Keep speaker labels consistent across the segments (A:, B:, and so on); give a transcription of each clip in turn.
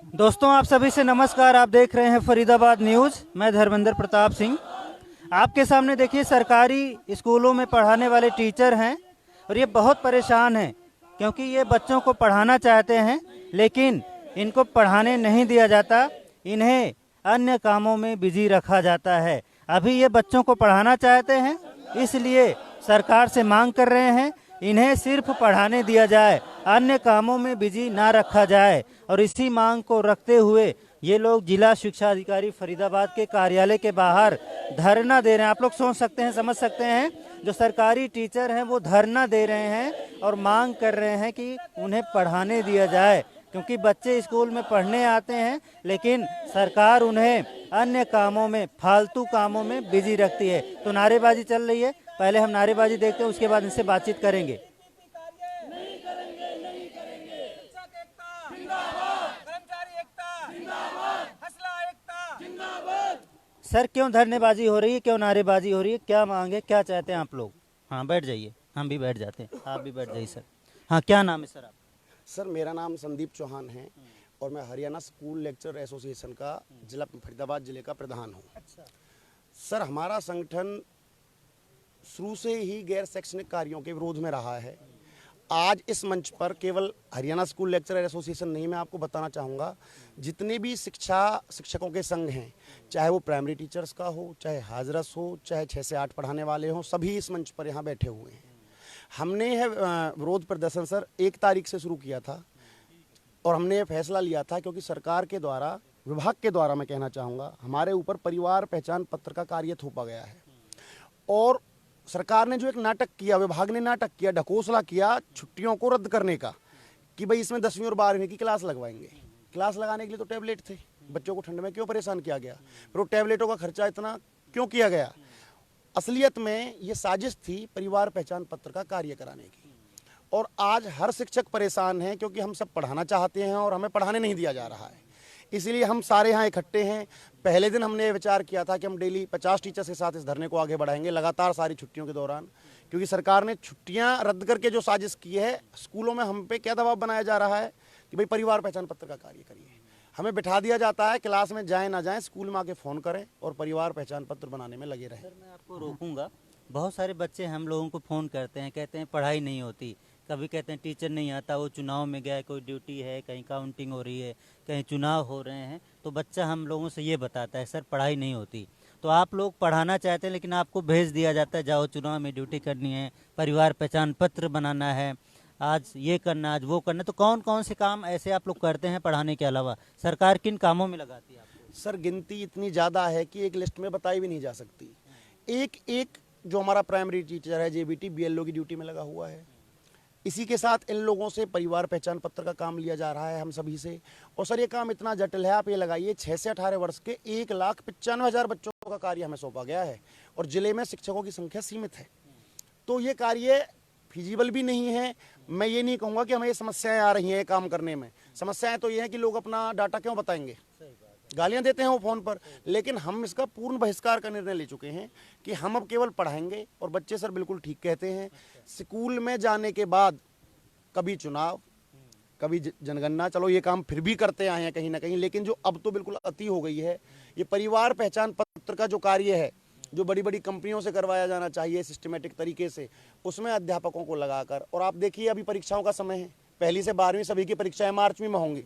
A: दोस्तों, आप सभी से नमस्कार। आप देख रहे हैं फरीदाबाद न्यूज़। मैं धर्मेंद्र प्रताप सिंह। आपके सामने देखिए, सरकारी स्कूलों में पढ़ाने वाले टीचर हैं और ये बहुत परेशान हैं क्योंकि ये बच्चों को पढ़ाना चाहते हैं लेकिन इनको पढ़ाने नहीं दिया जाता। इन्हें अन्य कामों में बिजी रखा जाता है। अभी ये बच्चों को पढ़ाना चाहते हैं, इसलिए सरकार से मांग कर रहे हैं इन्हें सिर्फ पढ़ाने दिया जाए, अन्य कामों में बिजी ना रखा जाए। और इसी मांग को रखते हुए ये लोग जिला शिक्षा अधिकारी फरीदाबाद के कार्यालय के बाहर धरना दे रहे हैं। आप लोग सोच सकते हैं, समझ सकते हैं, जो सरकारी टीचर हैं वो धरना दे रहे हैं और मांग कर रहे हैं कि उन्हें पढ़ाने दिया जाए, क्योंकि बच्चे स्कूल में पढ़ने आते हैं लेकिन सरकार उन्हें अन्य कामों में, फालतू कामों में बिजी रखती है। तो नारेबाजी चल रही है। पहले हम नारेबाजी देखते हैं, उसके बाद इनसे बातचीत करेंगे। सर, क्यों धरनेबाजी हो रही है, क्यों नारेबाजी हो रही है, क्या मांग है, क्या चाहते हैं आप लोग? हाँ, बैठ जाइए, हम भी बैठ जाते हैं, आप भी बैठ जाइए सर। हाँ, क्या नाम है सर आप?
B: सर, मेरा नाम संदीप चौहान है और मैं हरियाणा स्कूल लेक्चर एसोसिएशन का जिला फरीदाबाद जिले का प्रधान हूँ।
A: अच्छा।
B: सर, हमारा संगठन शुरू से ही गैर शैक्षणिक कार्यों के विरोध में रहा है। आज इस मंच पर केवल हरियाणा स्कूल लेक्चर एसोसिएशन नहीं, मैं आपको बताना चाहूँगा जितने भी शिक्षकों के संघ हैं, चाहे वो प्राइमरी टीचर्स का हो, चाहे हाजरस हो, चाहे 6 से 8 पढ़ाने वाले हों, सभी इस मंच पर यहाँ बैठे हुए हैं। हमने यह विरोध प्रदर्शन सर 1 तारीख से शुरू किया था और हमने ये फैसला लिया था क्योंकि सरकार के द्वारा, विभाग के द्वारा मैं कहना चाहूँगा, हमारे ऊपर परिवार पहचान पत्र का कार्य थोपा गया है। और सरकार ने जो एक नाटक किया, विभाग ने नाटक किया, ढकोसला किया छुट्टियों को रद्द करने का, कि भाई इसमें 10वीं और 12वीं की क्लास लगवाएंगे। क्लास लगाने के लिए तो टैबलेट थे, बच्चों को ठंड में क्यों परेशान किया गया, फिर वो टैबलेटों का खर्चा इतना क्यों किया गया। असलियत में ये साजिश थी परिवार पहचान पत्र का कार्य कराने की। और आज हर शिक्षक परेशान है क्योंकि हम सब पढ़ाना चाहते हैं और हमें पढ़ाने नहीं दिया जा रहा है। इसीलिए हम सारे यहाँ इकट्ठे हैं। पहले दिन हमने विचार किया था कि हम डेली 50 टीचर्स के साथ इस धरने को आगे बढ़ाएंगे लगातार सारी छुट्टियों के दौरान, क्योंकि सरकार ने छुट्टियां रद्द करके जो साजिश की है, स्कूलों में हम पे क्या दबाव बनाया जा रहा है कि भाई परिवार पहचान पत्र का कार्य करिए। हमें बिठा दिया जाता है, क्लास में जाएँ ना जाएँ, स्कूल में आके फ़ोन करें और परिवार पहचान पत्र बनाने में लगे रहें।
A: सर, मैं आपको रोकूंगा। बहुत सारे बच्चे हम लोगों को फ़ोन करते हैं, कहते हैं पढ़ाई नहीं होती, कभी कहते हैं टीचर नहीं आता, वो चुनाव में गया है, कोई ड्यूटी है, कहीं काउंटिंग हो रही है, कहीं चुनाव हो रहे हैं, तो बच्चा हम लोगों से ये बताता है सर पढ़ाई नहीं होती। तो आप लोग पढ़ाना चाहते हैं लेकिन आपको भेज दिया जाता है, जाओ चुनाव में ड्यूटी करनी है, परिवार पहचान पत्र बनाना है, आज ये करना, आज वो करना। तो कौन कौन से काम ऐसे आप लोग करते हैं पढ़ाने के अलावा? सरकार किन कामों में लगाती है आपको?
B: सर, गिनती इतनी ज़्यादा है कि एक लिस्ट में बताई भी नहीं जा सकती। एक एक जो हमारा प्राइमरी टीचर है, जेबीटी बीएलओ की ड्यूटी में लगा हुआ है। इसी के साथ इन लोगों से परिवार पहचान पत्र का काम लिया जा रहा है, हम सभी से। और सर, ये काम इतना जटिल है, आप ये लगाइए 6 से 18 वर्ष के 1,95,000 बच्चों का कार्य हमें सौंपा गया है और जिले में शिक्षकों की संख्या सीमित है। तो ये कार्य फिजिबल भी नहीं है। मैं ये नहीं कहूँगा कि हमें ये समस्याएं आ रही हैं काम करने में। समस्याएं तो ये हैं कि लोग अपना डाटा क्यों बताएंगे, गालियां देते हैं वो फ़ोन पर। लेकिन हम इसका पूर्ण बहिष्कार का निर्णय ले चुके हैं कि हम अब केवल पढ़ाएंगे। और बच्चे सर बिल्कुल ठीक कहते हैं, स्कूल में जाने के बाद कभी चुनाव, कभी जनगणना, चलो ये काम फिर भी करते आए हैं कहीं ना कहीं, लेकिन जो अब तो बिल्कुल अति हो गई है, ये परिवार पहचान पत्र का जो कार्य है, जो बड़ी बड़ी कंपनियों से करवाया जाना चाहिए सिस्टमेटिक तरीके से, उसमें अध्यापकों को लगाकर। और आप देखिए, अभी परीक्षाओं का समय है, 1 से 12वीं सभी की परीक्षाएं मार्च में होंगी।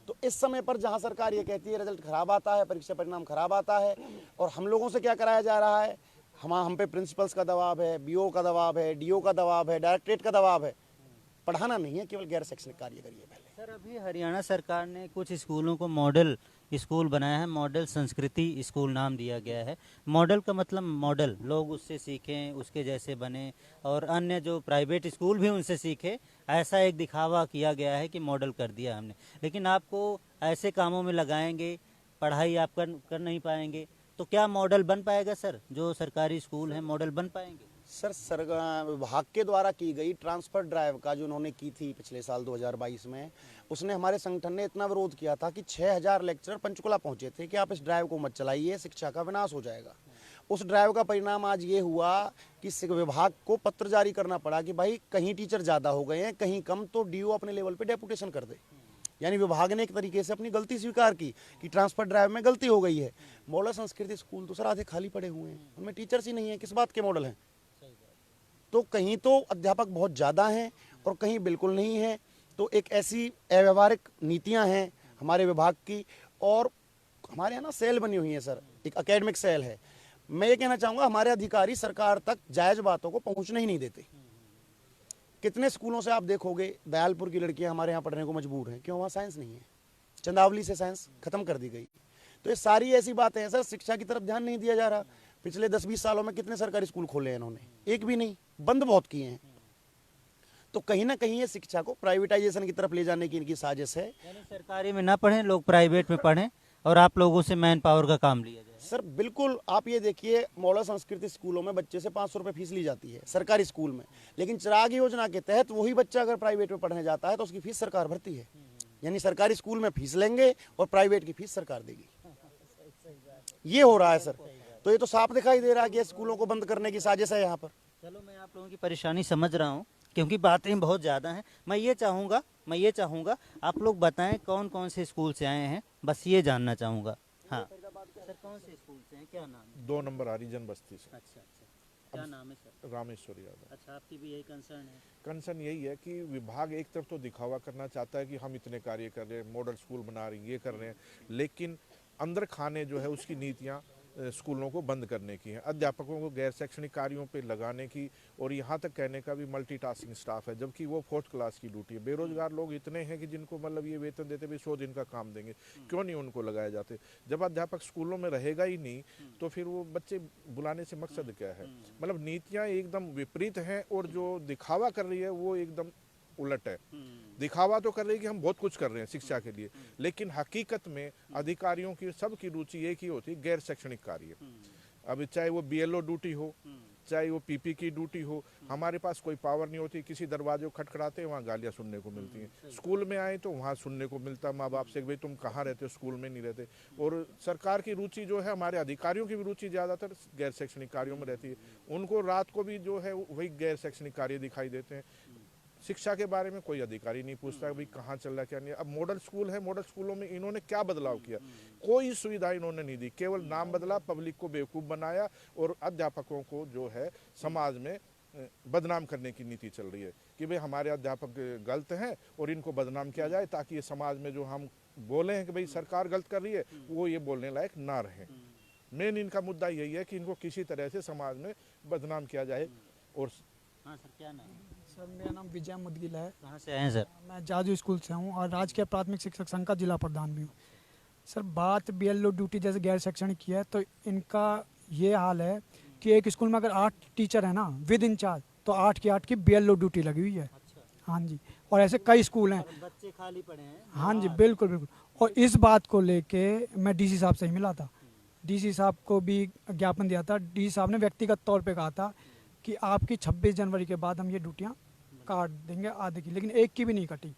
B: तो इस समय पर जहां सरकार ये कहती है रिजल्ट खराब आता है, परीक्षा परिणाम खराब आता है, और हम लोगों से क्या कराया जा रहा है, हम पे प्रिंसिपल्स का दबाव है, बीओ का दबाव है, डीओ का दबाव है, डायरेक्टरेट का दबाव है। पढ़ाना नहीं है, केवल गैर शैक्षणिक कार्य करिए पहले।
A: सर, अभी हरियाणा सरकार ने कुछ स्कूलों को मॉडल स्कूल बनाया है, मॉडल संस्कृति स्कूल नाम दिया गया है। मॉडल का मतलब मॉडल, लोग उससे सीखें, उसके जैसे बने और अन्य जो प्राइवेट स्कूल भी उनसे सीखे, ऐसा एक दिखावा किया गया है कि मॉडल कर दिया हमने। लेकिन आपको ऐसे कामों में लगाएंगे, पढ़ाई आप कर नहीं पाएंगे, तो क्या मॉडल बन पाएगा सर? जो सरकारी स्कूल हैं मॉडल बन पाएंगे?
B: सर, विभाग के द्वारा की गई ट्रांसफर ड्राइव का जो उन्होंने की थी पिछले साल 2022 में, उसने हमारे संगठन ने इतना विरोध किया था कि 6,000 लेक्चरर पंचकुला पहुंचे थे कि आप इस ड्राइव को मत चलाइए, शिक्षा का विनाश हो जाएगा। उस ड्राइव का परिणाम आज ये हुआ कि विभाग को पत्र जारी करना पड़ा कि भाई कहीं टीचर ज़्यादा हो गए हैं, कहीं कम, तो डीओ अपने लेवल पे डेपुटेशन कर दे यानी विभाग ने एक तरीके से अपनी गलती स्वीकार की कि ट्रांसफर ड्राइव में गलती हो गई है। मॉडल संस्कृति स्कूल तो सर आधे खाली पड़े हुए हैं, उनमें टीचर्स ही नहीं है, किस बात के मॉडल हैं? तो कहीं तो अध्यापक बहुत ज़्यादा हैं और कहीं बिल्कुल नहीं है। तो एक ऐसी अव्यवहारिक नीतियां हैं हमारे विभाग की। और हमारे यहाँ ना सेल बनी हुई है सर, एक एकेडमिक सेल है। मैं ये कहना चाहूँगा हमारे अधिकारी सरकार तक जायज़ बातों को पहुँचने ही नहीं देते। कितने स्कूलों से आप देखोगे दयालपुर की लड़कियां हमारे यहाँ पढ़ने को मजबूर हैं, क्यों? वहाँ साइंस नहीं है, चंदावली से साइंस खत्म कर दी गई। तो ये सारी ऐसी बातें हैं सर, शिक्षा की तरफ ध्यान नहीं दिया जा रहा। पिछले 10-20 सालों में कितने सरकारी स्कूल खोले हैं इन्होंने? एक भी नहीं, बंद बहुत किए हैं। तो कहीं ना कहीं ये शिक्षा को प्राइवेटाइजेशन की तरफ ले जाने की इनकी साजिश है।
A: यानी सरकारी में ना पढ़ें, लोग प्राइवेट में पढ़ें और आप लोगों से मैन पावर का काम लिया जाए।
B: सर बिल्कुल, आप ये देखिए मॉडल संस्कृति स्कूलों में बच्चे से 500 रुपये फीस ली जाती है सरकारी स्कूल में, लेकिन चिराग योजना के तहत वही बच्चा अगर प्राइवेट में पढ़ने जाता है तो उसकी फीस सरकार भरती है। यानी सरकारी स्कूल में फीस लेंगे और प्राइवेट की फीस सरकार देगी। ये हो रहा है सर। तो ये तो साफ दिखाई दे रहा है कि स्कूलों को बंद करने की साजिश है यहाँ पर।
A: चलो, मैं आप लोगों की परेशानी समझ रहा हूँ क्योंकि बातें बहुत ज़्यादा हैं। मैं ये चाहूँगा आप लोग बताएं कौन कौन से स्कूल से आए हैं, बस ये जानना चाहूँगा। हाँ सर, कौन से स्कूल से हैं, क्या नाम है?
C: 2 नंबर हरिजन बस्ती से।
A: अच्छा, क्या नाम है सर?
C: रामेश्वर यादव।
A: अच्छा, आपकी भी यही कंसर्न है?
C: कंसर्न यही है कि विभाग एक तरफ तो दिखावा करना चाहता है कि हम इतने कार्य कर रहे हैं, मॉडल स्कूल बना रहे हैं, ये कर रहे हैं, लेकिन अंदर खाने जो है उसकी नीतियाँ स्कूलों को बंद करने की है, अध्यापकों को गैर शैक्षणिक कार्यों पे लगाने की, और यहाँ तक कहने का भी मल्टीटास्किंग स्टाफ है, जबकि वो 4th क्लास की ड्यूटी है। बेरोजगार लोग इतने हैं कि जिनको मतलब ये वेतन देते भी 100 दिन का काम देंगे, क्यों नहीं उनको लगाए जाते? जब अध्यापक स्कूलों में रहेगा ही नहीं तो फिर वो बच्चे बुलाने से मकसद क्या है? मतलब नीतियाँ एकदम विपरीत हैं और जो दिखावा कर रही है वो एकदम उलट है। दिखावा तो कर रही है कि हम बहुत कुछ कर रहे हैं शिक्षा के लिए, लेकिन हकीकत में अधिकारियों की सबकी रुचि एक ही होती है, गैर शैक्षणिक कार्य। अब चाहे वो BLO ड्यूटी हो, चाहे वो PP की ड्यूटी हो, हमारे पास कोई पावर नहीं होती। किसी दरवाजे को खटखटाते हैं, वहाँ गालियाँ सुनने को मिलती हैं। स्कूल में आए तो वहाँ सुनने को मिलता है माँ बाप से, भाई तुम कहाँ रहते हो, स्कूल में नहीं रहते। और सरकार की रुचि जो है, हमारे अधिकारियों की भी रुचि ज़्यादातर गैर शैक्षणिक कार्यों में रहती है। उनको रात को भी जो है वही गैर शैक्षणिक कार्य दिखाई देते हैं। शिक्षा के बारे में कोई अधिकारी नहीं पूछता भाई कहाँ चल रहा है क्या नहीं। अब मॉडल स्कूल है, मॉडल स्कूलों में इन्होंने क्या बदलाव किया? कोई सुविधा इन्होंने नहीं दी, केवल नाम बदला, पब्लिक को बेवकूफ़ बनाया और अध्यापकों को जो है समाज में बदनाम करने की नीति चल रही है कि भाई हमारे अध्यापक गलत हैं और इनको बदनाम किया जाए, ताकि ये समाज में जो हम बोले हैं कि भाई सरकार गलत कर रही है, वो ये बोलने लायक ना रहे। मेन इनका मुद्दा यही है कि इनको किसी तरह से समाज में बदनाम किया जाए। और
A: हाँ सर, क्या नाम है?
D: सर मेरा नाम विजय मुदगिल है।
A: कहाँ से आए हैं सर?
D: मैं जाजू स्कूल से हूँ और राजकीय प्राथमिक शिक्षक संघ का जिला प्रधान भी हूँ। सर बात BLO ड्यूटी जैसे गैर शैक्षणिक की है, तो इनका ये हाल है कि एक स्कूल में अगर 8 टीचर है ना विद इंचार्ज, तो 8 की 8 की BLO ड्यूटी लगी हुई है। हाँ जी, और ऐसे कई स्कूल हैं।
A: बच्चे खाली पड़े हैं?
D: हाँ जी, बिल्कुल बिल्कुल। और इस बात को लेके मैं DC साहब से ही मिला था, DC साहब को भी ज्ञापन दिया था। DC साहब ने व्यक्तिगत तौर पे कहा था कि आपकी 26 जनवरी के बाद हम ये ड्यूटियाँ काट देंगे आधे की, लेकिन एक की भी नहीं कटी।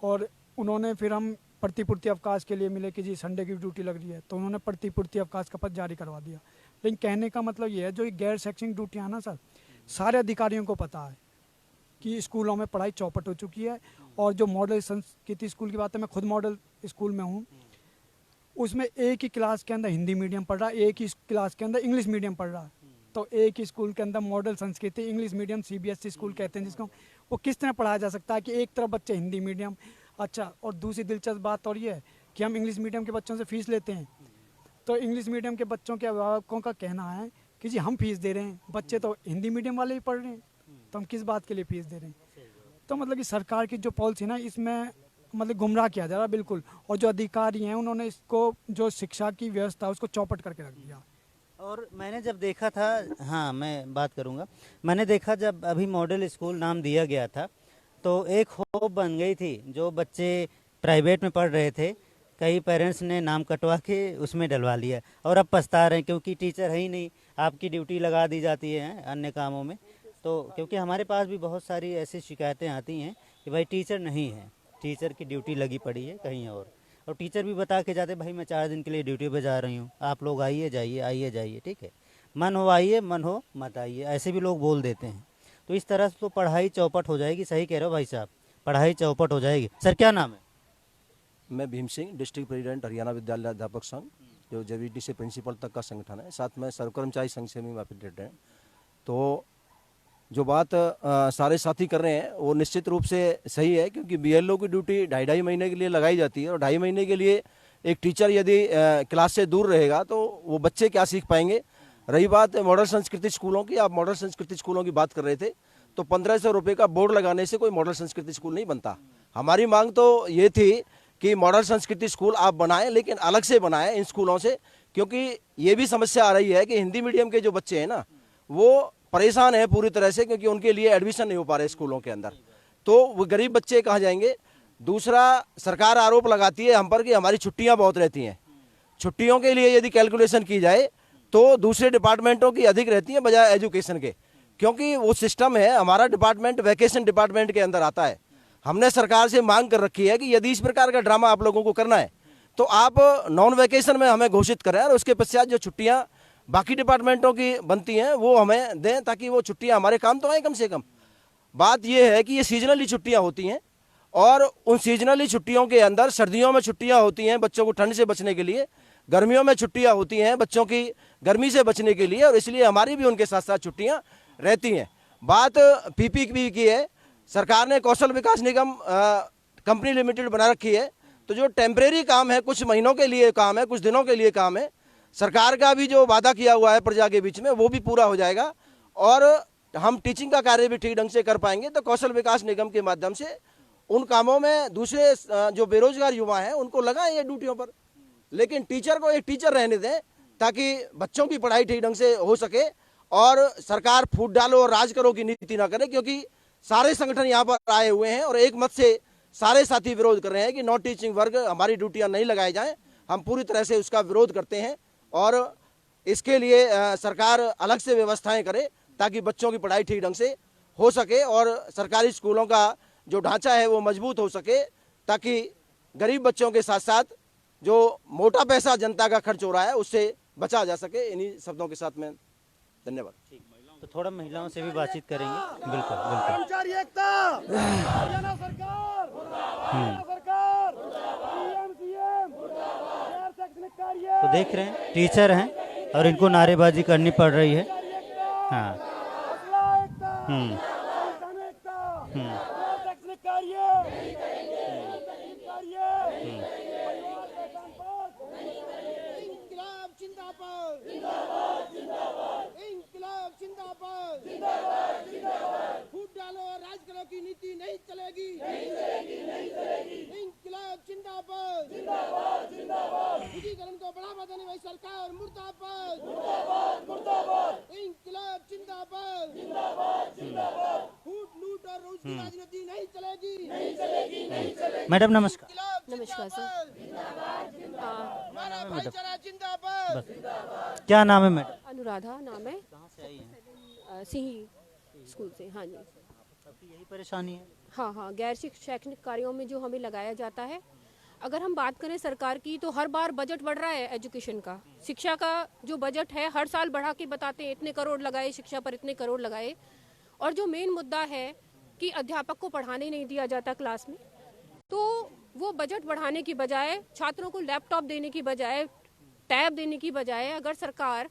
D: और उन्होंने फिर हम प्रतिपूर्ति अवकाश के लिए मिले कि जी संडे की ड्यूटी लग रही है, तो उन्होंने प्रतिपूर्ति अवकाश का पत्र जारी करवा दिया। लेकिन कहने का मतलब ये है, जो ये गैर शैक्षणिक ड्यूटियाँ ना सर, सारे अधिकारियों को पता है कि स्कूलों में पढ़ाई चौपट हो चुकी है। और जो मॉडल संस्कृति स्कूल की बात है, मैं खुद मॉडल स्कूल में हूँ, उसमें एक ही क्लास के अंदर हिंदी मीडियम पढ़ रहा है, एक ही क्लास के अंदर इंग्लिश मीडियम पढ़ रहा है। तो एक ही स्कूल के अंदर मॉडल संस्कृति इंग्लिश मीडियम CBSE स्कूल कहते हैं जिसको, वो किस तरह पढ़ाया जा सकता है कि एक तरफ बच्चे हिंदी मीडियम। अच्छा, और दूसरी दिलचस्प बात और ये है कि हम इंग्लिश मीडियम के बच्चों से फीस लेते हैं, तो इंग्लिश मीडियम के बच्चों के अभिभावकों का कहना है कि जी हम फीस दे रहे हैं, बच्चे तो हिंदी मीडियम वाले ही पढ़ रहे हैं, तो हम किस बात के लिए फीस दे रहे हैं? तो मतलब कि सरकार की जो पॉलिसी ना, इसमें मतलब गुमराह किया जा रहा है बिल्कुल। और जो अधिकारी हैं उन्होंने इसको, जो शिक्षा की व्यवस्था उसको चौपट करके रख दिया।
A: और मैंने जब देखा था, हाँ मैं बात करूँगा, मैंने देखा जब अभी मॉडल स्कूल नाम दिया गया था तो एक होप बन गई थी। जो बच्चे प्राइवेट में पढ़ रहे थे, कई पेरेंट्स ने नाम कटवा के उसमें डलवा लिया और अब पछता रहे हैं क्योंकि टीचर है ही नहीं, आपकी ड्यूटी लगा दी जाती है अन्य कामों में। तो क्योंकि हमारे पास भी बहुत सारी ऐसी शिकायतें आती हैं कि भाई टीचर नहीं है, टीचर की ड्यूटी लगी पड़ी है कहीं और टीचर भी बता के जाते भाई मैं 4 दिन के लिए ड्यूटी पे जा रही हूँ, आप लोग आइए जाइए, ठीक है, मन हो आइए, मन हो मत आइए, ऐसे भी लोग बोल देते हैं। तो इस तरह से तो पढ़ाई चौपट हो जाएगी। सही कह रहे हो भाई साहब, पढ़ाई चौपट हो जाएगी। सर क्या नाम है?
E: मैं भीम सिंह, डिस्ट्रिक्ट प्रेसिडेंट हरियाणा विद्यालय अध्यापक संघ, जो जेवीटी से प्रिंसिपल तक का संगठन है। साथ में सर्व कर्मचारी संघ से भी मैं एफिलिएटेड है। तो जो बात सारे साथी कर रहे हैं वो निश्चित रूप से सही है, क्योंकि बीएलओ की ड्यूटी 2.5 महीने के लिए लगाई जाती है, और 2.5 महीने के लिए एक टीचर यदि क्लास से दूर रहेगा तो वो बच्चे क्या सीख पाएंगे। रही बात मॉडल संस्कृति स्कूलों की, आप मॉडल संस्कृति स्कूलों की बात कर रहे थे, तो 1500 रुपये का बोर्ड लगाने से कोई मॉडल संस्कृति स्कूल नहीं बनता। हमारी मांग तो ये थी कि मॉडल संस्कृति स्कूल आप बनाएं, लेकिन अलग से बनाएं इन स्कूलों से, क्योंकि ये भी समस्या आ रही है कि हिंदी मीडियम के जो बच्चे हैं ना, वो परेशान है पूरी तरह से, क्योंकि उनके लिए एडमिशन नहीं हो पा रहे स्कूलों के अंदर। तो वो गरीब बच्चे कहाँ जाएंगे। दूसरा, सरकार आरोप लगाती है हम पर कि हमारी छुट्टियां बहुत रहती हैं। छुट्टियों के लिए यदि कैलकुलेशन की जाए तो दूसरे डिपार्टमेंटों की अधिक रहती है बजाय एजुकेशन के, क्योंकि वो सिस्टम है, हमारा डिपार्टमेंट वैकेशन डिपार्टमेंट के अंदर आता है। हमने सरकार से मांग कर रखी है कि यदि इस प्रकार का ड्रामा आप लोगों को करना है तो आप नॉन वैकेशन में हमें घोषित करें, और उसके पश्चात जो छुट्टियां बाकी डिपार्टमेंटों की बनती हैं वो हमें दें, ताकि वो छुट्टियां हमारे काम तो आए कम से कम। बात यह है कि ये सीजनली छुट्टियां होती हैं, और उन सीजनली छुट्टियों के अंदर सर्दियों में छुट्टियां होती हैं बच्चों को ठंड से बचने के लिए, गर्मियों में छुट्टियां होती हैं बच्चों की गर्मी से बचने के लिए, और इसलिए हमारी भी उनके साथ साथ छुट्टियां रहती हैं। बात पीपीपी की है, सरकार ने कौशल विकास निगम कंपनी लिमिटेड बना रखी है, तो जो टेम्परेरी काम है, कुछ महीनों के लिए काम है, कुछ दिनों के लिए काम है, सरकार का भी जो वादा किया हुआ है प्रजा के बीच में वो भी पूरा हो जाएगा, और हम टीचिंग का कार्य भी ठीक ढंग से कर पाएंगे। तो कौशल विकास निगम के माध्यम से उन कामों में दूसरे जो बेरोजगार युवा हैं उनको लगाएं ये ड्यूटियों पर, लेकिन टीचर को एक टीचर रहने दें, ताकि बच्चों की पढ़ाई ठीक ढंग से हो सके, और सरकार फूट डालो और राज करो की नीति ना करे, क्योंकि सारे संगठन यहाँ पर आए हुए हैं और एक मत से सारे साथी विरोध कर रहे हैं कि नॉन टीचिंग वर्ग हमारी ड्यूटियां नहीं लगाई जाएं। हम पूरी तरह से उसका विरोध करते हैं, और इसके लिए सरकार अलग से व्यवस्थाएं करे ताकि बच्चों की पढ़ाई ठीक ढंग से हो सके, और सरकारी स्कूलों का जो ढांचा है वो मजबूत हो सके, ताकि गरीब बच्चों के साथ साथ जो मोटा पैसा जनता का खर्च हो रहा है उससे बचा जा सके। इन्हीं शब्दों के साथ में धन्यवाद।
A: तो थोड़ा महिलाओं से भी बातचीत करेंगे। बिल्कुल बिल्कुल।
B: कर्मचारी एकता, हरियाणा सरकार, हरियाणा सरकार, सीएम, गैर शैक्षणिक कार्य।
A: तो देख रहे हैं टीचर हैं और इनको नारेबाजी करनी पड़ रही है। हाँ।
B: शैक्षणिक कार्य, इंकलाब जिंदाबाद, इंकलाब जिंदाबाद, फूट डालो और राज करो की नीति नहीं चलेगी, इंकलाब जिंदाबाद, विलीनीकरण को बढ़ावा देने वाली सरकार मुर्दाबाद, इंकलाब जिंदाबाद, फूट लूट और रूस की राजनीति नहीं चलेगी,
A: मैडम नमस्कार।
F: नमस्कार सर।
B: हमारा भाईचारा जिंदाबाद।
A: क्या नाम है मैडम?
F: अनुराधा नाम है।
A: कहाँ से आई हैं?
F: सिंही स्कूल से। हाँ जी।
A: सबकी यही परेशानी है।
F: हाँ हाँ, गैर शैक्षणिक कार्यों में जो हमें लगाया जाता है, अगर हम बात करें सरकार की तो हर बार बजट बढ़ रहा है एजुकेशन का। शिक्षा का जो बजट है हर साल बढ़ा के बताते हैं, इतने करोड़ लगाए शिक्षा पर, इतने करोड़ लगाए, और जो मेन मुद्दा है कि अध्यापक को पढ़ाने नहीं दिया जाता क्लास में, तो वो बजट बढ़ाने की बजाय, छात्रों को लैपटॉप देने की बजाय, टैब देने की बजाय, अगर सरकार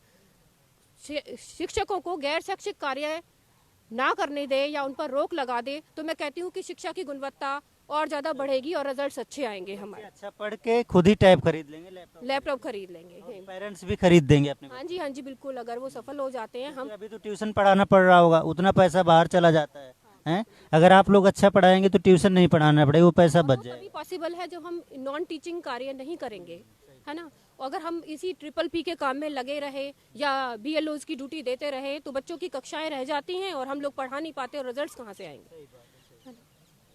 F: शिक्षकों को गैर शैक्षिक कार्य ना करने दे या उन पर रोक लगा दे, तो मैं कहती हूँ कि शिक्षा की गुणवत्ता और ज़्यादा बढ़ेगी और रिजल्ट्स अच्छे आएंगे हमारे।
A: अच्छा पढ़ के खुद ही टैब खरीद लेंगे,
F: लैपटॉप खरीद लेंगे।
A: पेरेंट्स भी खरीद देंगे अपने।
F: हाँ जी बिल्कुल, अगर वो सफल हो जाते हैं। हम
A: अभी तो ट्यूशन पढ़ाना पड़ रहा होगा, उतना पैसा बाहर चला जाता है, हैं? अगर आप लोग अच्छा पढ़ाएंगे तो ट्यूशन नहीं पढ़ाना पड़ेगा, वो पैसा बच जाएगा।
F: तभी पॉसिबल है जब हम नॉन टीचिंग कार्य नहीं करेंगे, है ना। अगर हम इसी ट्रिपल के काम में लगे रहे या बीएलओज की ड्यूटी देते रहे तो बच्चों की कक्षाएं रह जाती हैं और हम लोग पढ़ा नहीं पाते, और रिजल्ट्स कहाँ से आएंगे।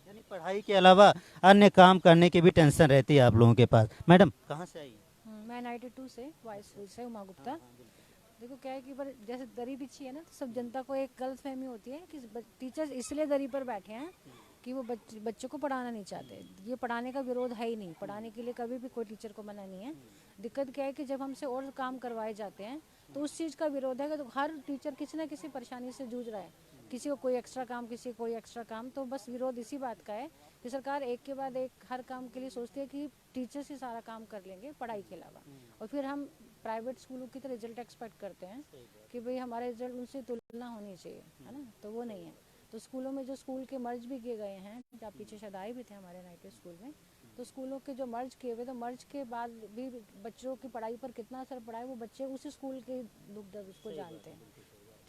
A: यानी पढ़ाई के अलावा अन्य काम करने की भी टेंशन रहती है आप लोगों के पास। मैडम कहाँ से आई?
G: मैं 92 से वाइस स्कूल से उमा गुप्ता। देखो क्या है कि पर जैसे दरी बिछी है ना, तो सब जनता को एक गलतफहमी होती है कि टीचर्स इसलिए दरी पर बैठे हैं कि वो बच्चों को पढ़ाना नहीं चाहते। ये पढ़ाने का विरोध है ही नहीं, पढ़ाने के लिए कभी भी कोई टीचर को मना नहीं है। दिक्कत क्या है कि जब हमसे और काम करवाए जाते हैं तो उस चीज़ का विरोध है कि तो हर टीचर किसी न किसी परेशानी से जूझ रहा है, किसी को कोई एक्स्ट्रा काम, किसी को कोई एक्स्ट्रा काम। तो बस विरोध इसी बात का है कि सरकार एक के बाद एक हर काम के लिए सोचती है कि टीचर्स ही सारा काम कर लेंगे पढ़ाई के अलावा, और फिर हम प्राइवेट स्कूलों की तरह रिजल्ट एक्सपेक्ट करते हैं कि भाई हमारे रिजल्ट उनसे तुलना होनी चाहिए, है ना, तो वो नहीं है। तो स्कूलों में जो स्कूल के मर्ज भी किए गए हैं, जहाँ पीछे शायद आए भी थे हमारे नाइट स्कूल में, तो स्कूलों के जो मर्ज किए हुए, तो मर्ज के बाद भी बच्चों की पढ़ाई पर कितना असर पड़ा है वो बच्चे उसी स्कूल के दुख दर्द उसको जानते हैं,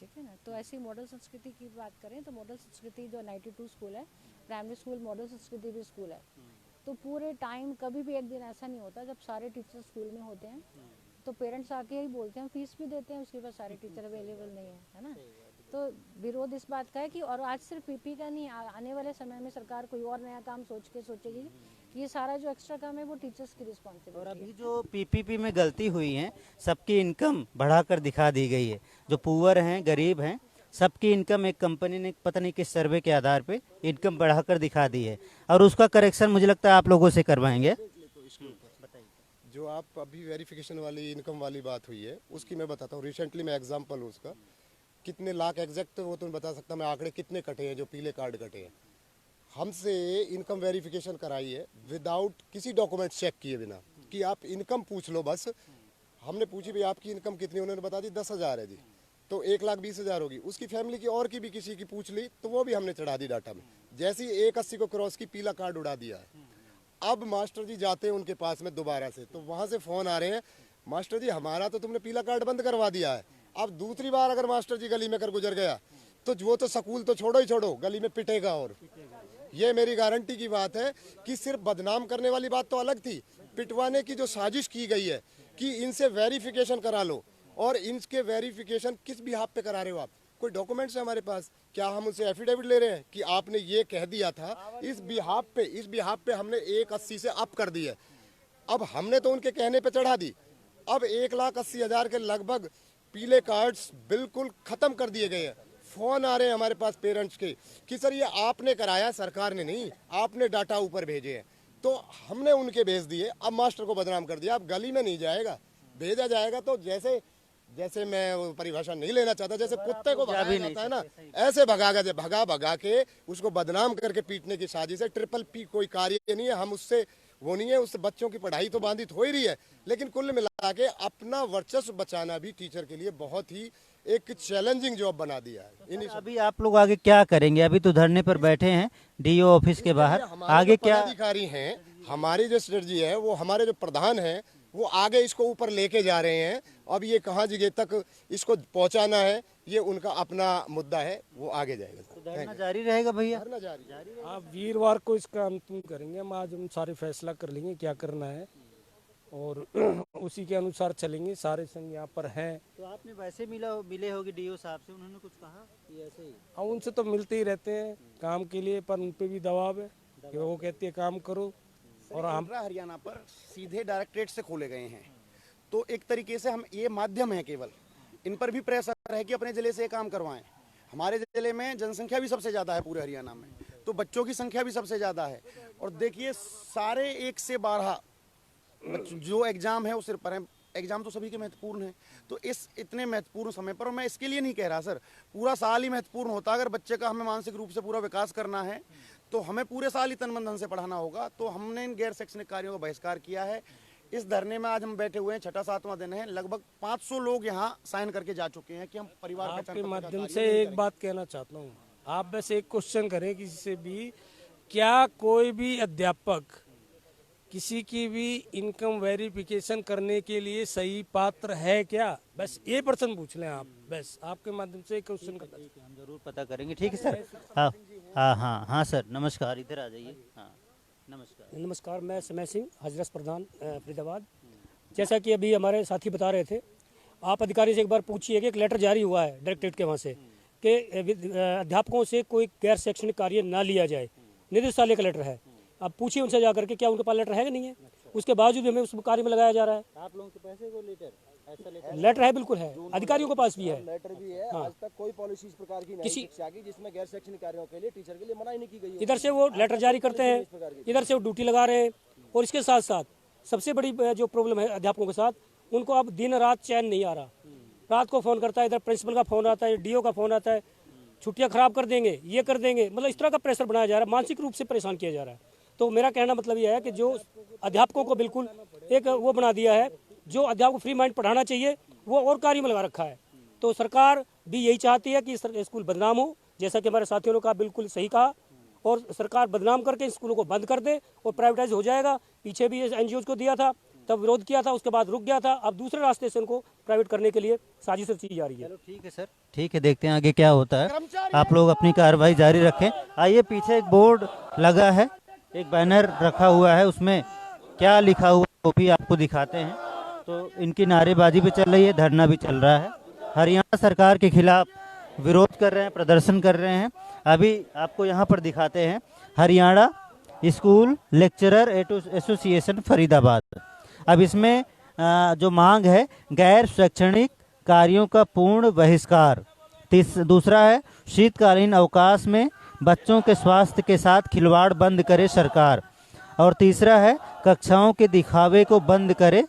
G: ठीक है ना। तो ऐसी मॉडल संस्कृति की बात करें तो मॉडल संस्कृति जो 92 स्कूल है, प्राइमरी स्कूल मॉडल संस्कृति भी स्कूल है। तो पूरे टाइम कभी भी एक दिन ऐसा नहीं होता जब सारे टीचर स्कूल में होते हैं, तो पेरेंट्स आके यही बोलते हैं, फीस भी देते हैं, उसके बाद सारे टीचर अवेलेबल नहीं है ना। तो विरोध इस बात का है कि, और आज सिर्फ पीपी का नहीं, आने वाले समय में सरकार कोई और नया काम सोचेगी कि ये सारा जो एक्स्ट्रा काम है वो टीचर्स की
A: और
G: रिस्पॉन्सिबिलिटी है।
A: अभी जो पीपीपी में गलती हुई है, सबकी इनकम बढ़ाकर दिखा दी गई है। जो पुअर हैं, गरीब हैं, सबकी इनकम एक कंपनी ने पता नहीं किस सर्वे के आधार पे इनकम बढ़ाकर दिखा दी है, और उसका करेक्शन मुझे लगता है आप लोगों से करवाएंगे।
H: जो आप अभी वेरिफिकेशन वाली इनकम वाली बात हुई है उसकी मैं बताता हूँ। रिसेंटली मैं एग्जांपल हूँ उसका, कितने लाख एग्जैक्ट वो तो मैं बता सकता, मैं आंकड़े कितने कटे हैं जो पीले कार्ड कटे हैं। हमसे इनकम वेरिफिकेशन कराई है विदाउट किसी डॉक्यूमेंट चेक किए बिना, कि आप इनकम पूछ लो बस। हमने पूछी भाई आपकी इनकम कितनी, उन्होंने बता दी 10,000 है जी, तो 1,20,000 होगी। उसकी फैमिली की और की भी किसी की पूछ ली तो वो भी हमने चढ़ा दी डाटा में। जैसे ही 180 को क्रॉस की, पीला कार्ड उड़ा दिया है। अब मास्टर जी जाते हैं उनके पास में दोबारा से, तो वहां से फोन आ रहे हैं, मास्टर जी हमारा तो तुमने पीला कार्ड बंद करवा दिया है। अब दूसरी बार अगर मास्टर जी गली में कर गुजर गया तो वो तो स्कूल तो छोड़ो ही छोड़ो, गली में पिटेगा। और ये मेरी गारंटी की बात है कि सिर्फ बदनाम करने वाली बात तो अलग थी, पिटवाने की जो साजिश की गई है कि इनसे वेरिफिकेशन करा लो, और इनके वेरिफिकेशन किस बिहाफ पे करा रहे हो आप? कोई डॉक्यूमेंट्स है हमारे पास? क्या हम उनसे एफिडेविट ले रहे हैं कि आपने ये कह दिया था? इस बिहाफ पे हमने 180 से अप कर दी है। अब हमने तो उनके कहने पे चढ़ा दी। अब 1,80,000 के लगभग पीले कार्ड्स बिल्कुल खत्म कर दिए गए हैं। फोन आ रहे हैं हमारे पास पेरेंट्स के कि सर ये आपने कराया, सरकार ने नहीं, आपने डाटा ऊपर भेजे हैं। तो हमने उनके भेज दिए, अब मास्टर को बदनाम कर दिया। अब गली में नहीं जाएगा, भेजा जाएगा तो जैसे मैं वो परिभाषा नहीं लेना चाहता, जैसे कुत्ते को भगाया जाता है ना, ऐसे भगा के उसको बदनाम करके पीटने की साजिश है। ट्रिपल पी कोई कार्य नहीं है, हम उससे वो नहीं है, उससे बच्चों की पढ़ाई तो बाधित हो ही रही है, लेकिन कुल मिला के अपना वर्चस्व बचाना भी टीचर के लिए बहुत ही एक चैलेंजिंग जॉब बना दिया है।
A: अभी आप लोग आगे क्या करेंगे? अभी तो धरने पर बैठे हैं डीओ ऑफिस के बाहर, आगे क्या?
H: अधिकारी हैं, हमारी जो स्ट्रेटजी है वो, हमारे जो प्रधान हैं वो आगे इसको ऊपर लेके जा रहे हैं। अब ये कहाँ जगह तक इसको पहुंचाना है ये उनका अपना मुद्दा है, वो आगे जाएगा।
A: तो धरना जारी रहेगा भैया?
H: धरना जारी।
I: आप वीरवार को इसका अंतिम करेंगे, हम आज हम सारे फैसला कर लेंगे क्या करना है और उसी के अनुसार चलेंगे। सारे संघ यहाँ पर हैं।
A: तो आपने वैसे मिले होगी डीओ साहब से, उन्होंने कुछ कहा कि ऐसे ही?
I: हाँ, उनसे तो मिलते ही रहते हैं काम के लिए, पर उन पे भी दबाव है कि वो कहती है काम करो।
B: और हरियाणा पर सीधे डायरेक्टरेट से खोले गए हैं, तो एक तरीके से हम ये माध्यम है, केवल इन पर भी प्रेशर है कि अपने जिले से काम करवाएं। हमारे जिले में जनसंख्या भी सबसे ज़्यादा है पूरे हरियाणा में, तो बच्चों की संख्या भी सबसे ज़्यादा है। और देखिए सारे 1 से 12 जो एग्ज़ाम है उस सिर पर है। एग्ज़ाम तो सभी के महत्वपूर्ण है, तो इस इतने महत्वपूर्ण समय पर, और मैं इसके लिए नहीं कह रहा सर, पूरा साल ही महत्वपूर्ण होता। अगर बच्चे का हमें मानसिक रूप से पूरा विकास करना है तो हमें पूरे साल ही तन मन धन से पढ़ाना होगा। तो हमने इन गैर शैक्षणिक कार्यों का बहिष्कार किया है। इस धरने में आज हम बैठे हुए हैं, 6वां-7वां दिन है। लगभग 500 लोग यहाँ साइन करके जा चुके हैं कि हम परिवार
I: आपके माध्यम से एक बात कहना चाहता हूँ। आप बस एक क्वेश्चन करें किसी से भी, क्या कोई भी अध्यापक किसी की भी इनकम वेरिफिकेशन करने के लिए सही पात्र है क्या? बस ये प्रश्न पूछ लें आप, बस आपके माध्यम से एक क्वेश्चन करना।
A: हम जरूर पता करेंगे। ठीक है सर। हाँ सर, नमस्कार, इधर आ जाइए। हाँ
J: नमस्कार, मैं समय सिंह, हजरत प्रधान फरीदाबाद। जैसा कि अभी हमारे साथी बता रहे थे, आप अधिकारी से एक बार पूछिए कि एक लेटर जारी हुआ है डायरेक्टरेट के वहाँ से कि अध्यापकों से कोई गैर शैक्षणिक कार्य ना लिया जाए, निदेशालय का लेटर है। आप पूछिए उनसे जाकर के क्या उनके पास लेटर है कि नहीं है। उसके बावजूद भी हमें उस कार्य में लगाया जा रहा है।
A: आप लोगों के पैसे को
J: लेटर है, बिल्कुल है, अधिकारियों के पास भी है।
E: लेटर भी है। आज तक कोई पॉलिसी इस प्रकार की नहीं शिक्षा की जिसमें गैर शैक्षणिक कार्यों के लिए टीचर के लिए मना ही नहीं की गई।
J: इधर से वो लेटर जारी करते हैं, इधर से वो ड्यूटी लगा रहे हैं। और इसके साथ साथ सबसे बड़ी जो प्रॉब्लम है अध्यापकों के साथ, उनको अब दिन रात चैन नहीं आ रहा। रात को फोन करता है, इधर प्रिंसिपल का फोन आता है, डीओ का फोन आता है, छुट्टियां खराब कर देंगे, ये कर देंगे, मतलब इस तरह का प्रेशर बनाया जा रहा है, मानसिक रूप से परेशान किया जा रहा है। तो मेरा कहना मतलब ये है कि जो अध्यापकों को बिल्कुल एक वो बना दिया है, जो अध्यापक को फ्री माइंड पढ़ाना चाहिए वो और कार्य में लगा रखा है। तो सरकार भी यही चाहती है कि स्कूल बदनाम हो, जैसा कि हमारे साथियों ने कहा, बिल्कुल सही कहा, और सरकार बदनाम करके स्कूलों को बंद कर दे और प्राइवेटाइज हो जाएगा। पीछे भी एनजीओ को दिया था, तब विरोध किया था, उसके बाद रुक गया था, अब दूसरे रास्ते से उनको प्राइवेट करने के लिए साजिश रची जा रही है।
A: चलो ठीक है सर, ठीक है, देखते हैं आगे क्या होता है। आप लोग अपनी कार्रवाई जारी रखें। आइए, पीछे एक बोर्ड लगा है, एक बैनर रखा हुआ है, उसमें क्या लिखा हुआ है वो भी आपको दिखाते हैं। तो इनकी नारेबाजी भी चल रही है, धरना भी चल रहा है, हरियाणा सरकार के खिलाफ विरोध कर रहे हैं, प्रदर्शन कर रहे हैं। अभी आपको यहाँ पर दिखाते हैं, Haryana school lecturer association Faridabad. अब इसमें जो मांग है, गैर शैक्षणिक कार्यों का पूर्ण बहिष्कार। दूसरा है, शीतकालीन अवकाश में बच्चों के स्वास्थ्य के साथ खिलवाड़ बंद करे सरकार। और तीसरा है, कक्षाओं के दिखावे को बंद करे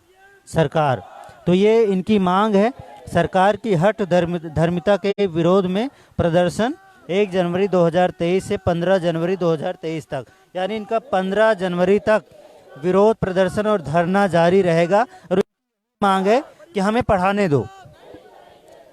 A: सरकार। तो ये इनकी मांग है। सरकार की हट धर्मिता के विरोध में प्रदर्शन 1 जनवरी 2023 से 15 जनवरी 2023 तक, यानी इनका 15 जनवरी तक विरोध प्रदर्शन और धरना जारी रहेगा। और मांग है कि हमें पढ़ाने दो,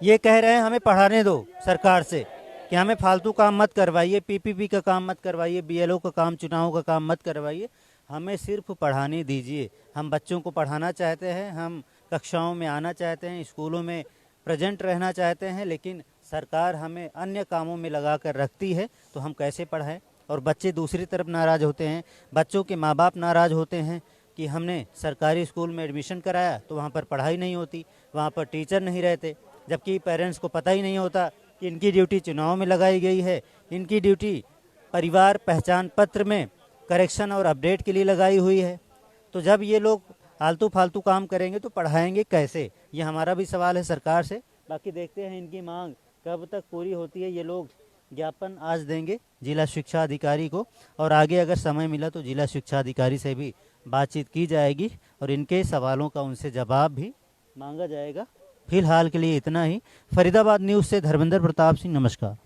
A: ये कह रहे हैं हमें पढ़ाने दो सरकार से, कि हमें फालतू काम मत करवाइए, पीपीपी का काम मत करवाइए, बीएलओ का काम, चुनाव का काम मत करवाइए, हमें सिर्फ पढ़ाने दीजिए। हम बच्चों को पढ़ाना चाहते हैं, हम कक्षाओं में आना चाहते हैं, स्कूलों में प्रेजेंट रहना चाहते हैं, लेकिन सरकार हमें अन्य कामों में लगा कर रखती है, तो हम कैसे पढ़ाएं। और बच्चे दूसरी तरफ नाराज़ होते हैं, बच्चों के माँ बाप नाराज़ होते हैं कि हमने सरकारी स्कूल में एडमिशन कराया तो वहाँ पर पढ़ाई नहीं होती, वहाँ पर टीचर नहीं रहते, जबकि पेरेंट्स को पता ही नहीं होता कि इनकी ड्यूटी चुनाव में लगाई गई है, इनकी ड्यूटी परिवार पहचान पत्र में करेक्शन और अपडेट के लिए लगाई हुई है। तो जब ये लोग आलतू फालतू काम करेंगे तो पढ़ाएंगे कैसे, ये हमारा भी सवाल है सरकार से। बाकी देखते हैं इनकी मांग कब तक पूरी होती है। ये लोग ज्ञापन आज देंगे जिला शिक्षा अधिकारी को, और आगे अगर समय मिला तो जिला शिक्षा अधिकारी से भी बातचीत की जाएगी और इनके सवालों का उनसे जवाब भी मांगा जाएगा। फिलहाल के लिए इतना ही। फरीदाबाद न्यूज़ से धर्मेंद्र प्रताप सिंह, नमस्कार।